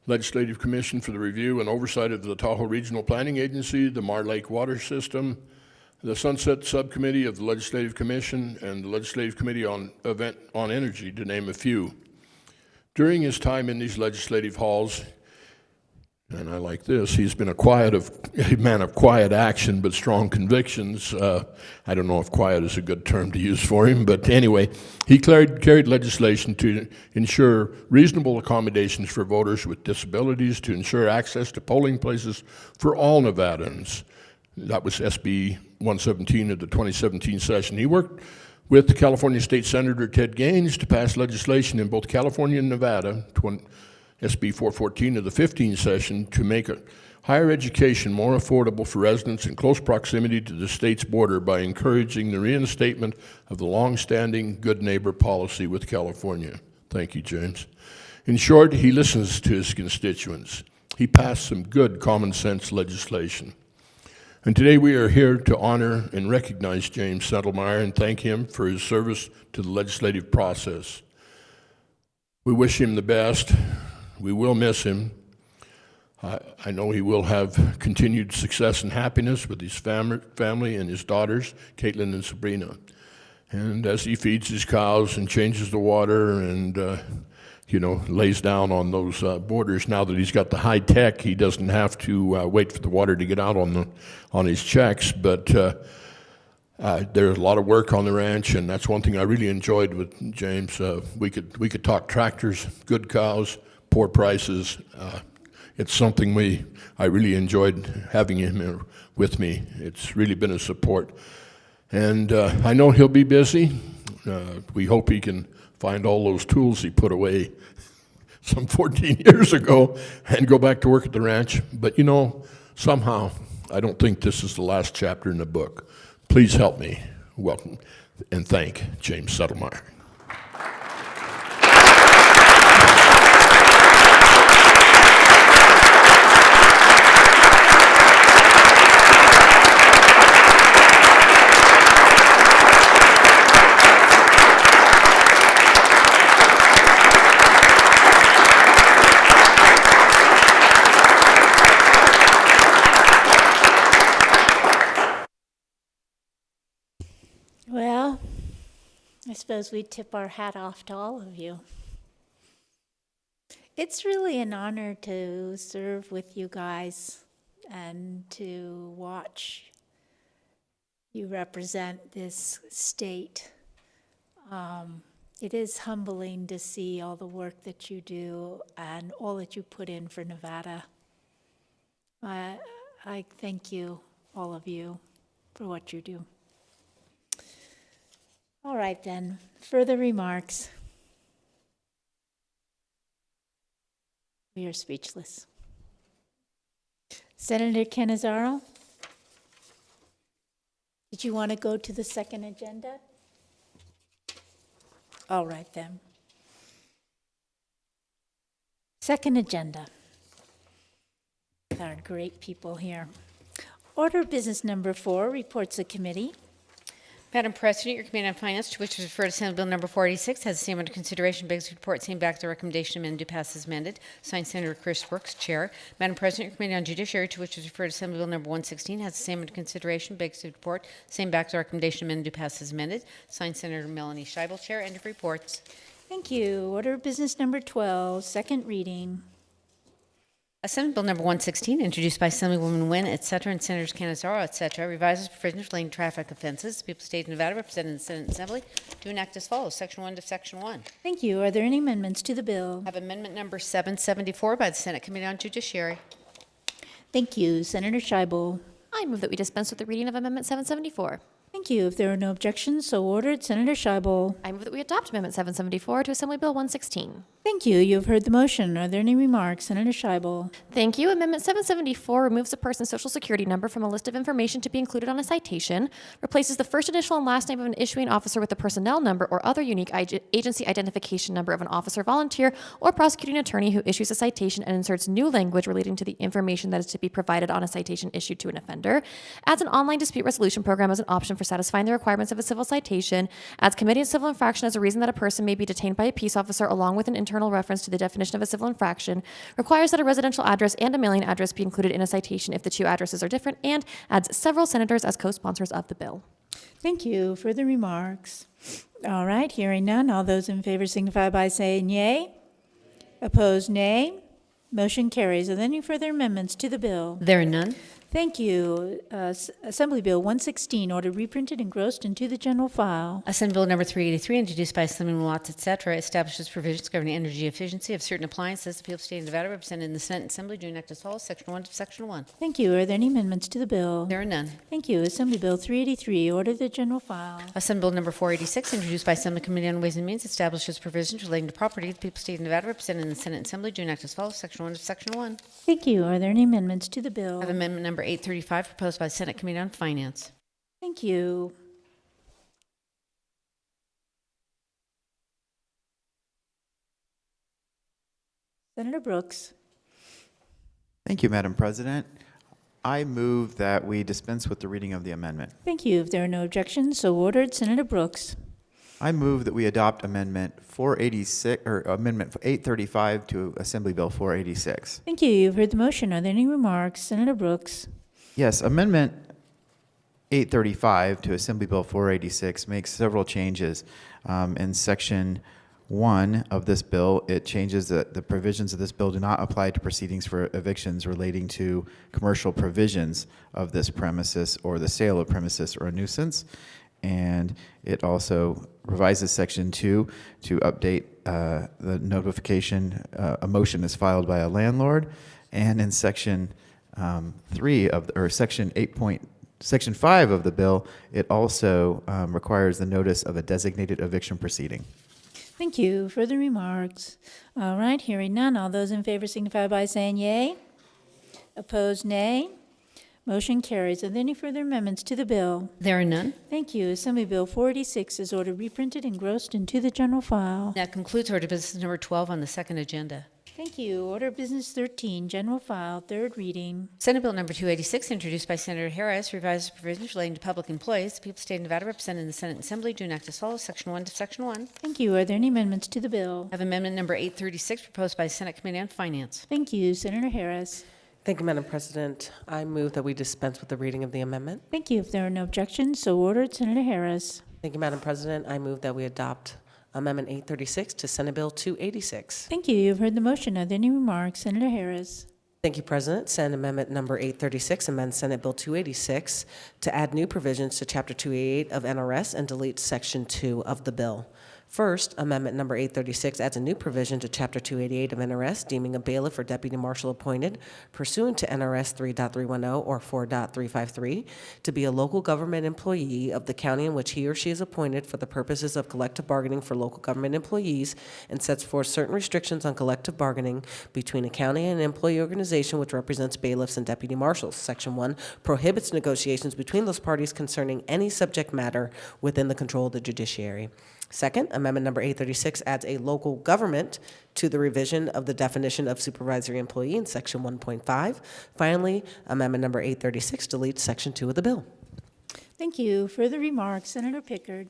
Legislative Commission for the review and oversight of the Tahoe Regional Planning Agency, the Mar Lake Water System, the Sunset Subcommittee of the Legislative Commission, and the Legislative Committee on Energy, to name a few. During his time in these legislative halls, and I like this, he's been a man of quiet action but strong convictions. I don't know if quiet is a good term to use for him, but anyway, he carried legislation to ensure reasonable accommodations for voters with disabilities, to ensure access to polling places for all Nevadans. That was SB 117 of the 2017 session. He worked with California State Senator Ted Gaines to pass legislation in both California and Nevada, SB 414 of the 15 session, to make higher education more affordable for residents in close proximity to the state's border by encouraging the reinstatement of the long-standing good neighbor policy with California. Thank you, James. In short, he listens to his constituents. He passed some good common sense legislation. And today we are here to honor and recognize James Settlemeyer and thank him for his service to the legislative process. We wish him the best. We will miss him. I know he will have continued success and happiness with his family and his daughters, Caitlin and Sabrina. And as he feeds his cows and changes the water and, lays down on those borders, now that he's got the high tech, he doesn't have to wait for the water to get out on his checks. But there's a lot of work on the ranch, and that's one thing I really enjoyed with James. We could talk tractors, good cows, poor prices. It's something I really enjoyed having him here with me. It's really been a support. And I know he'll be busy. We hope he can find all those tools he put away some 14 years ago and go back to work at the ranch. But somehow, I don't think this is the last chapter in the book. Please help me welcome and thank James Settlemeyer. Well, I suppose we tip our hat off to all of you. It's really an honor to serve with you guys and to watch you represent this state. It is humbling to see all the work that you do and all that you put in for Nevada. I thank you, all of you, for what you do. All right then, further remarks? We are speechless. Senator Canizaro? Did you want to go to the second agenda? All right then. Second agenda. With our great people here. Order of business number 4, reports of committee. Madam President, your Committee on Finance, to which is referred to Senate Bill Number 486, has the same under consideration. Begs report same back to the recommendation amended to pass as amended. Signed, Senator Chris Brooks, Chair. Madam President, your Committee on Judiciary, to which is referred to Senate Bill Number 116, has the same under consideration. Begs report same back to the recommendation amended to pass as amended. Signed, Senator Melanie Scheibel, Chair. End of reports. Thank you. Order of business number 12, second reading. Senate Bill Number 116, introduced by Assemblywoman Wynne, et cetera, and Senators Canizaro, et cetera, revises provisions relating to traffic offenses. The people of the state of Nevada, represented in the Senate Assembly, to enact as follows. Section 1 to Section 1. Thank you. Are there any amendments to the bill? I have Amendment Number 774 by the Senate Committee on Judiciary. Thank you. Senator Scheibel. I move that we dispense with the reading of Amendment 774. Thank you. If there are no objections, so ordered. Senator Scheibel. I move that we adopt Amendment 774 to Assembly Bill 116. Thank you. You have heard the motion. Are there any remarks? Senator Scheibel. Thank you. Amendment 774 removes a person's social security number from a list of information to be included on a citation, replaces the first initial and last name of an issuing officer with the personnel number or other unique agency identification number of an officer, volunteer, or prosecuting attorney who issues a citation, and inserts new language relating to the information that is to be provided on a citation issued to an offender, adds an online dispute resolution program as an option for satisfying the requirements of a civil citation, adds committing a civil infraction as a reason that a person may be detained by a peace officer along with an internal reference to the definition of a civil infraction, requires that a residential address and a mailing address be included in a citation if the two addresses are different, and adds several senators as co-sponsors of the bill. Thank you. Further remarks? All right, hearing none. All those in favor signify by saying yea. Opposed, nay. Motion carries. Are there any further amendments to the bill? There are none. Thank you. Assembly Bill 116, order reprinted, engrossed into the general file. Senate Bill Number 383, introduced by Assemblyman Watts, et cetera, establishes provisions governing energy efficiency of certain appliances. The people of the state of Nevada, represented in the Senate Assembly, do enact as follows. Section 1 to Section 1. Thank you. Are there any amendments to the bill? There are none. Thank you. Assembly Bill 383, order the general file. Senate Bill Number 486, introduced by Assembly Committee on Ways and Means, establishes provisions relating to property. The people of the state of Nevada, represented in the Senate Assembly, do enact as follows. Section 1 to Section 1. Thank you. Are there any amendments to the bill? I have Amendment Number 835, proposed by the Senate Committee on Finance. Thank you. Senator Brooks. Thank you, Madam President. I move that we dispense with the reading of the amendment. Thank you. If there are no objections, so ordered. Senator Brooks. I move that we adopt Amendment 486 or Amendment 835 to Assembly Bill 486. Thank you. You've heard the motion. Are there any remarks? Senator Brooks. Yes, Amendment 835 to Assembly Bill 486 makes several changes. In Section 1 of this bill, it changes that the provisions of this bill do not apply to proceedings for evictions relating to commercial provisions of this premises or the sale of premises or a nuisance. And it also revises Section 2 to update the notification a motion is filed by a landlord. And in Section 3 of or Section 5 of the bill, it also requires the notice of a designated eviction proceeding. Thank you. Further remarks? All right, hearing none. All those in favor signify by saying yea. Opposed, nay. Motion carries. Are there any further amendments to the bill? There are none. Thank you. Assembly Bill 486 is ordered reprinted, engrossed into the general file. That concludes order business number 12 on the second agenda. Thank you. Order business 13, general file, third reading. Senate Bill Number 286, introduced by Senator Harris, revises provisions relating to public employees. The people of the state of Nevada, represented in the Senate Assembly, do enact as follows. Section 1 to Section 1. Thank you. Are there any amendments to the bill? I have Amendment Number 836, proposed by the Senate Committee on Finance. Thank you. Senator Harris. Thank you, Madam President. I move that we dispense with the reading of the amendment. Thank you. If there are no objections, so ordered. Senator Harris. Thank you, Madam President. I move that we adopt Amendment 836 to Senate Bill 286. Thank you. You've heard the motion. Are there any remarks? Senator Harris. Thank you, President. Senate Amendment Number 836 amends Senate Bill 286 to add new provisions to Chapter 288 of NRS and delete Section 2 of the bill. First, Amendment Number 836 adds a new provision to Chapter 288 of NRS, deeming a bailiff or deputy marshal appointed pursuant to NRS 3.310 or 4.353 to be a local government employee of the county in which he or she is appointed for the purposes of collective bargaining for local government employees, and sets forth certain restrictions on collective bargaining between a county and an employee organization which represents bailiffs and deputy marshals. Section 1 prohibits negotiations between those parties concerning any subject matter within the control of the judiciary. Second, Amendment Number 836 adds a local government to the revision of the definition of supervisory employee in Section 1.5. Finally, Amendment Number 836 deletes Section 2 of the bill. Thank you. Further remarks, Senator Pickard.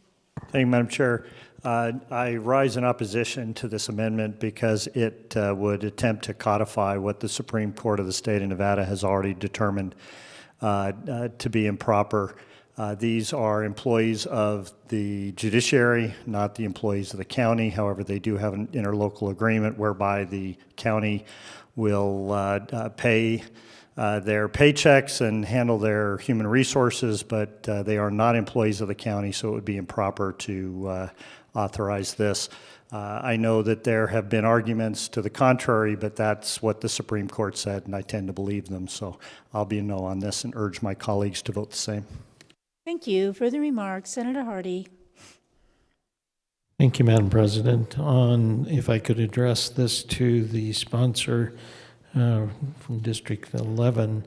Thank you, Madam Chair. I rise in opposition to this amendment because it would attempt to codify what the Supreme Court of the state of Nevada has already determined to be improper. These are employees of the judiciary, not the employees of the county. However, they do have an interlocal agreement whereby the county will pay their paychecks and handle their human resources, but they are not employees of the county, so it would be improper to authorize this. I know that there have been arguments to the contrary, but that's what the Supreme Court said, and I tend to believe them. So I'll be a no on this and urge my colleagues to vote the same. Thank you. Further remarks, Senator Hardy. Thank you, Madam President. If I could address this to the sponsor from District 11,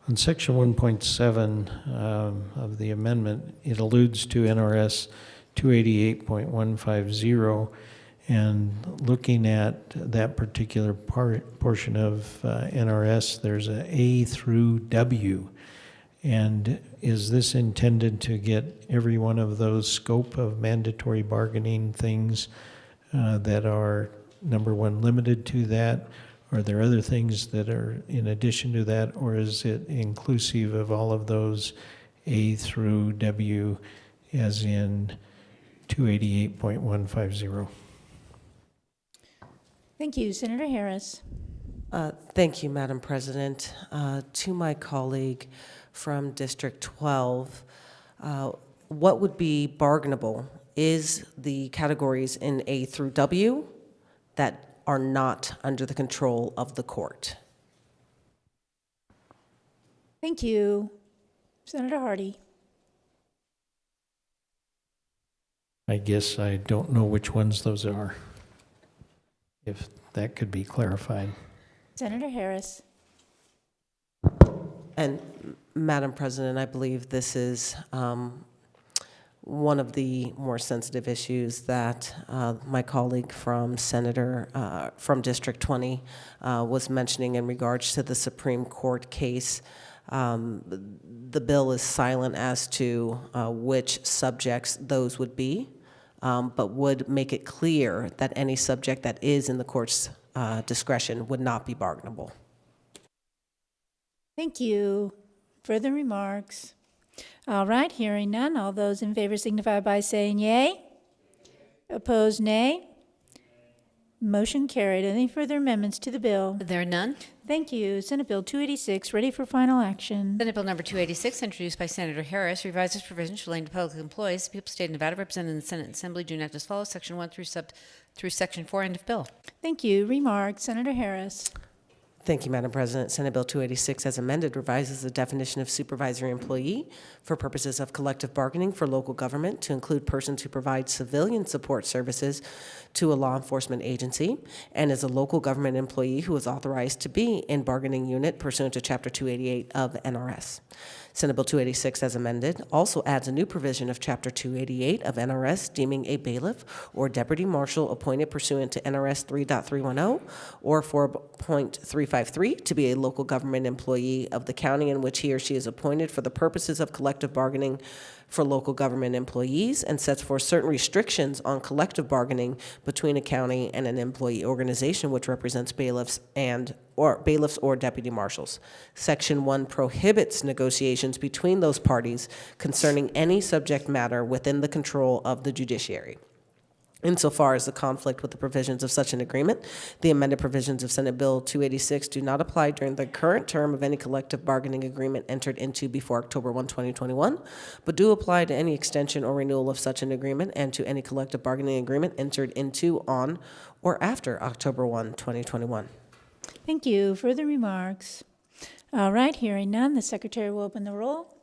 on Section 1.7 of the amendment, it alludes to NRS 288.150, and looking at that particular portion of NRS, there's a A through W. And is this intended to get every one of those scope of mandatory bargaining things that are, number one, limited to that? Are there other things that are in addition to that, or is it inclusive of all of those A through W as in 288.150? Thank you. Senator Harris. Thank you, Madam President. To my colleague from District 12, what would be bargainable is the categories in A through W that are not under the control of the court. Thank you. Senator Hardy. I guess I don't know which ones those are, if that could be clarified. Senator Harris. And Madam President, I believe this is one of the more sensitive issues that my colleague from from District 20 was mentioning in regards to the Supreme Court case. The bill is silent as to which subjects those would be, but would make it clear that any subject that is in the court's discretion would not be bargainable. Thank you. Further remarks? All right, hearing none. All those in favor signify by saying yea. Opposed, nay. Motion carried. Any further amendments to the bill? There are none. Thank you. Senate Bill 286, ready for final action. Senate Bill number 286, introduced by Senator Harris, revises provisions relating to public employees. The people of the state of Nevada represented in the Senate and Assembly do enact as follows: Section 1 through Section 4. End of bill. Thank you. Remarks, Senator Harris. Thank you, Madam President. Senate Bill 286, as amended, revises the definition of supervisory employee for purposes of collective bargaining for local government to include persons who provide civilian support services to a law enforcement agency and is a local government employee who is authorized to be in bargaining unit pursuant to Chapter 288 of NRS. Senate Bill 286, as amended, also adds a new provision of Chapter 288 of NRS deeming a bailiff or deputy marshal appointed pursuant to NRS 3.310 or 4.353 to be a local government employee of the county in which he or she is appointed for the purposes of collective bargaining for local government employees, and sets forth certain restrictions on collective bargaining between a county and an employee organization which represents bailiffs or deputy marshals. Section 1 prohibits negotiations between those parties concerning any subject matter within the control of the judiciary. Insofar as the conflict with the provisions of such an agreement, the amended provisions of Senate Bill 286 do not apply during the current term of any collective bargaining agreement entered into before October 1, 2021, but do apply to any extension or renewal of such an agreement and to any collective bargaining agreement entered into on or after October 1, 2021. Thank you. Further remarks? All right, hearing none, the secretary will open the roll.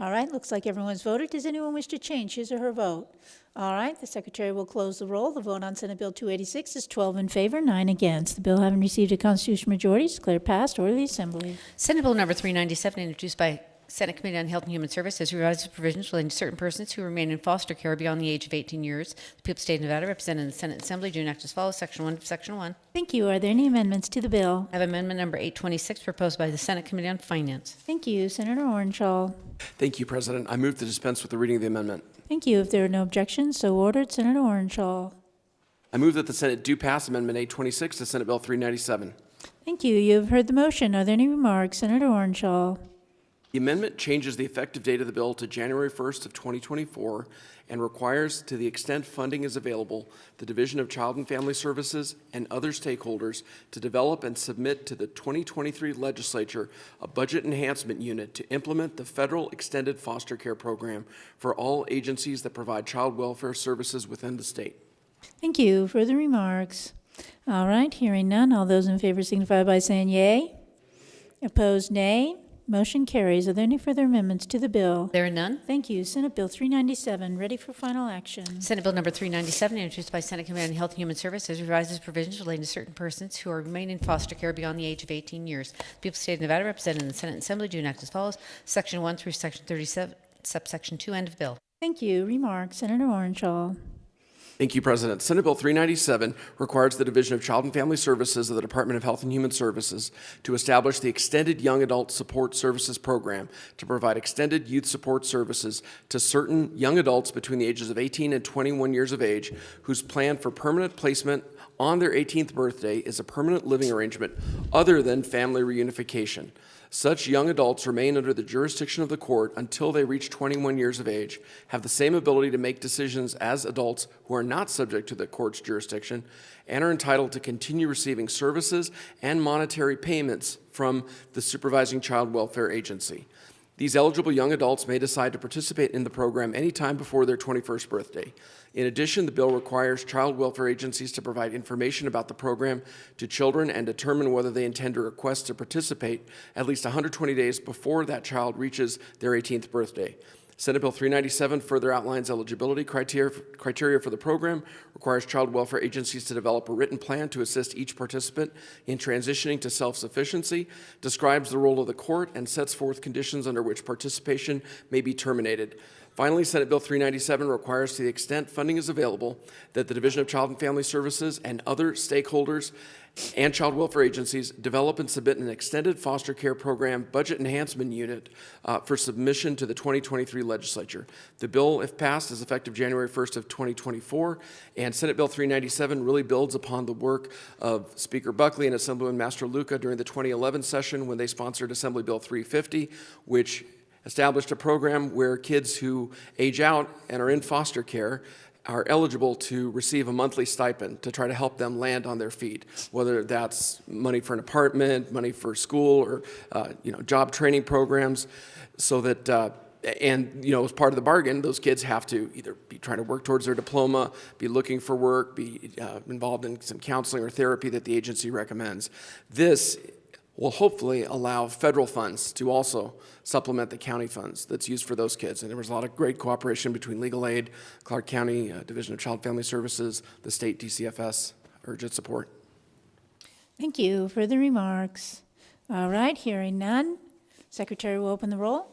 All right, looks like everyone's voted. Does anyone wish to change his or her vote? All right, the secretary will close the roll. The vote on Senate Bill 286 is 12 in favor, 9 against. The bill having received a constitutional majority is declared passed. Order the assembly. Senate Bill number 397, introduced by Senate Committee on Health and Human Services, revises provisions relating to certain persons who remain in foster care beyond the age of 18 years. The people of the state of Nevada, represented in the Senate Assembly, do enact as follows. Section 1 of Section 1. Thank you. Are there any amendments to the bill? I have amendment number 826 proposed by the Senate Committee on Finance. Thank you. Senator Orenshall. Thank you, President. I move to dispense with the reading of the amendment. Thank you. If there are no objections, so ordered. Senator Orenshall. I move that the Senate do pass Amendment 826 to Senate Bill 397. Thank you. You have heard the motion. Are there any remarks? Senator Orenshall. The amendment changes the effective date of the bill to January 1st of 2024 and requires, to the extent funding is available, the Division of Child and Family Services and other stakeholders to develop and submit to the 2023 legislature a budget enhancement unit to implement the federal extended foster care program for all agencies that provide child welfare services within the state. Thank you. Further remarks? All right, hearing none. All those in favor signify by saying yea. Opposed, nay. Motion carries. Are there any further amendments to the bill? There are none. Thank you. Senate Bill 397, ready for final action. Senate Bill number 397, introduced by Senate Committee on Health and Human Services, revises provisions relating to certain persons who remain in foster care beyond the age of 18 years. The people of the state of Nevada, represented in the Senate Assembly, do enact as follows. Section 1 through Section 37, subsection 2, end of bill. Thank you. Remarks? Senator Orenshall. Thank you, President. Senate Bill 397 requires the Division of Child and Family Services of the Department of Health and Human Services to establish the Extended Young Adult Support Services Program to provide extended youth support services to certain young adults between the ages of 18 and 21 years of age whose plan for permanent placement on their 18th birthday is a permanent living arrangement other than family reunification. Such young adults remain under the jurisdiction of the court until they reach 21 years of age, have the same ability to make decisions as adults who are not subject to the court's jurisdiction, and are entitled to continue receiving services and monetary payments from the supervising child welfare agency. These eligible young adults may decide to participate in the program anytime before their 21st birthday. In addition, the bill requires child welfare agencies to provide information about the program to children and determine whether they intend to request to participate at least 120 days before that child reaches their 18th birthday. Senate Bill 397 further outlines eligibility criteria for the program, requires child welfare agencies to develop a written plan to assist each participant in transitioning to self-sufficiency, describes the role of the court, and sets forth conditions under which participation may be terminated. Finally, Senate Bill 397 requires, to the extent funding is available, that the Division of Child and Family Services and other stakeholders and child welfare agencies develop and submit an extended foster care program budget enhancement unit for submission to the 2023 legislature. The bill, if passed, is effective January 1st of 2024, and Senate Bill 397 really builds upon the work of Speaker Buckley and Assemblyman Mastroluca during the 2011 session when they sponsored Assembly Bill 350, which established a program where kids who age out and are in foster care are eligible to receive a monthly stipend to try to help them land on their feet, whether that's money for an apartment, money for school, or job training programs, so that as part of the bargain, those kids have to either be trying to work towards their diploma, be looking for work, be involved in some counseling or therapy that the agency recommends. This will hopefully allow federal funds to also supplement the county funds that's used for those kids. And there was a lot of great cooperation between Legal Aid, Clark County Division of Child and Family Services, the state DCFS. Urge its support. Thank you. Further remarks? All right, hearing none. Secretary will open the roll.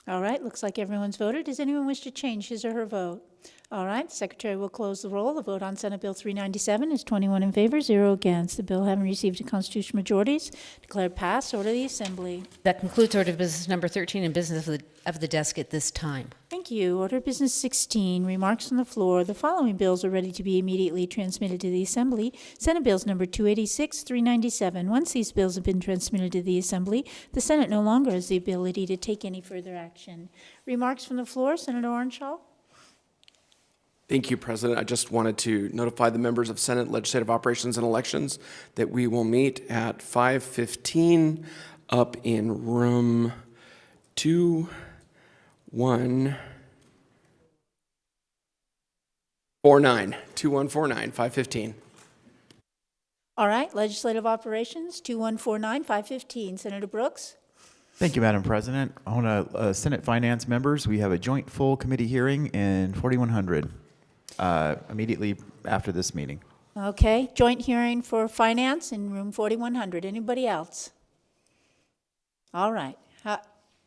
All right, looks like everyone's voted. Does anyone wish to change his or her vote? All right, the Secretary will close the roll. The vote on Senate Bill 397 is 21 in favor, 0 against. The bill having received a constitutional majority is declared passed. Order the Assembly. That concludes order of business number 13 and business of the desk at this time. Thank you. Order of Business 16, remarks from the floor. The following bills are ready to be immediately transmitted to the Assembly. Senate Bills number 286, 397. Once these bills have been transmitted to the Assembly, the Senate no longer has the ability to take any further action. Remarks from the floor, Senator Orenshaw. Thank you, President. I just wanted to notify the members of Senate Legislative Operations and Elections that we will meet at 5:15 up in room 2149, 5:15. All right, Legislative Operations 2149, 5:15. Senator Brooks. Thank you, Madam President. On Senate Finance members, we have a joint full committee hearing in 4100 immediately after this meeting. Okay, joint hearing for Finance in room 4100. Anybody else? All right.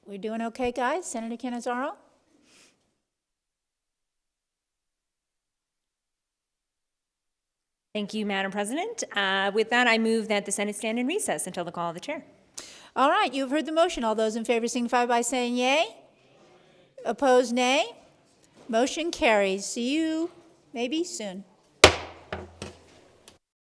We're doing okay, guys? Senator Cannizzaro? Thank you, Madam President. With that, I move that the Senate stand in recess until the call of the chair. All right, you've heard the motion. All those in favor signify by saying yea. Opposed, nay. Motion carries. See you maybe soon.